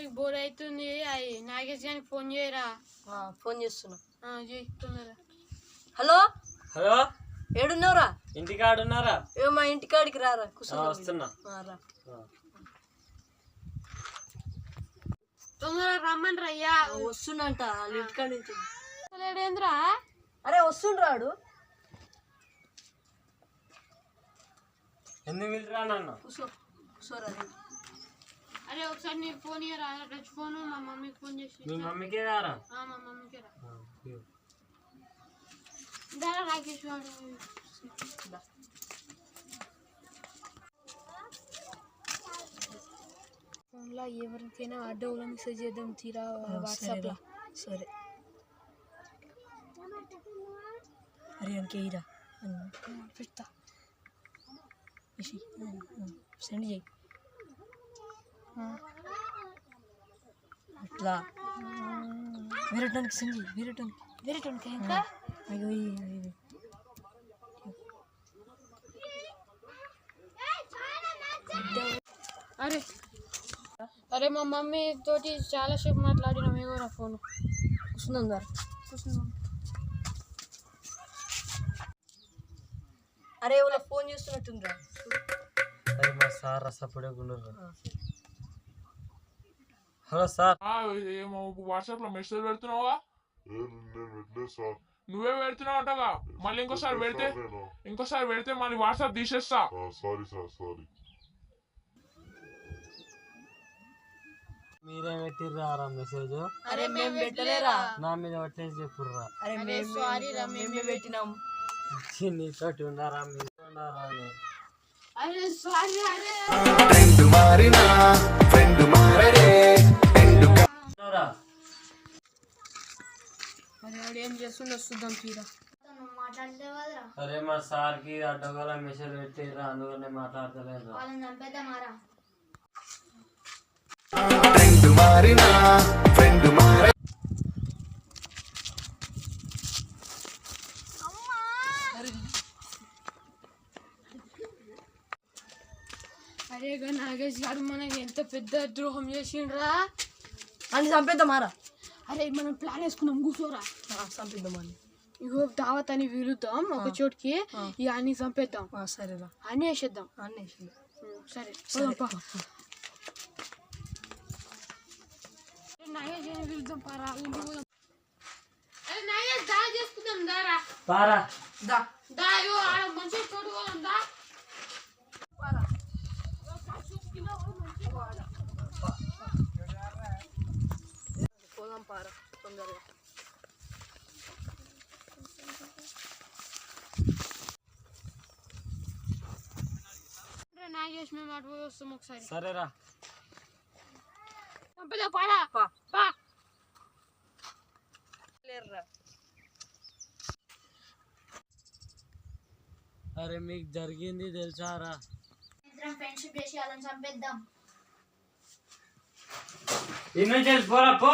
నీకు బోర్ అవుతుంది. అది నాగేష్ గారికి ఫోన్ చేయరా. ఫోన్ చేస్తున్నా. చేస్తున్నారు. హలో హలో, ఏడున్నావురా? ఇంటికాడున్నారా? మా ఇంటికాడికి రారా, వస్తున్నా. తొందరగా రమ్మని రయ్యా. వస్తున్నంట ఇంటికాడి నుంచి. లేడేంద్రా? అరే వస్తుండ్రాడు. ఎందుకు పిలిచిరా నన్ను? కూర్చోరా. అరే ఒకసారి నీకు ఫోన్ ఇయ్యరా, టచ్ ఫోన్. మా మమ్మీకి ఫోన్ చేసి. మీ మమ్మీకే రారా? మా మమ్మీకే రా. దారా రాకేష్ వాడు. ఫోన్లో ఎవరికైనా అడ్డోలో మెసేజ్ చేద్దాం తీరా వాట్సాప్లో. సరే. అరే అంకేరా పెడతా. సెండ్ చేయి. అట్లా వేరేటానికి సెండ్ చేయి. వేరేటానికి ఇంకా అయ్యో అరే అరే మా మమ్మీ తోటి చాలాసేపు మాట్లాడినాం. ఏవోరా ఫోన్ కూర్చుందాం దారా. కూర్చున్నాం. అరే వాళ్ళ ఫోన్ చేస్తున్నట్టుందిరా. అరే మా సార్ రసపడే గుండరు. Hello sir. ఏమో వాట్సాప్ లో మెసేజ్ పెడుతున్నావా? నువ్వే పెడుతున్నావు అంటగా. మళ్ళీ ఇంకోసారి పెడితే మళ్ళీ వాట్సాప్ తీసేస్తా. సారీ. మీరే పెట్టిర్రా మెసేజ్? అరే మేము పెట్టలేరా. నా మీద పట్టేసి చెప్పుర్రా. అరే మేమే పెట్టినాం. నీతోటి ఉన్నారా? మీరు ఉన్నారా? అరే సారీ. అరే వాడు ఏం చేస్తుండో చూద్దాం తీరా. అరే మా సార్ కి అడ్డగోల మెసేజ్ పెట్టిర్రా, అందుకనే మాట్లాడతలేరు. అరే నాగేష్ గారు మనకి ఎంత పెద్ద ద్రోహం చేసిండ్రా. అని చంపేద్దామారా. అరే మనం ప్లాన్ వేసుకున్నాం, కూర్చోరా. చంపేద్దామని. ఇగో దావత్ అని పిలుద్దాం ఒక చోటుకి. ఇక అన్ని చంపేద్దాం. సరేరా. అన్ని వేసేద్దాం. సరే నాగేష్ అని పిలుద్దాం. పారా ఇంటికి పోదాం. అరే నాగేష్ దా చేసుకుందాం. దారా పారా దా. ఇగో మంచి చోటు పోదాం. దా పోదాం పారా తొందరగా. నాగేష్ మేము అటు పోయి వస్తాం ఒకసారి. సరేరా. పారా పా. అరే మీకు జరిగింది తెలుసారా? ఫ్రెండ్షిప్ చేసి వాళ్ళని చంపేద్దాం. ఇన్ను చేసి పోరా పో.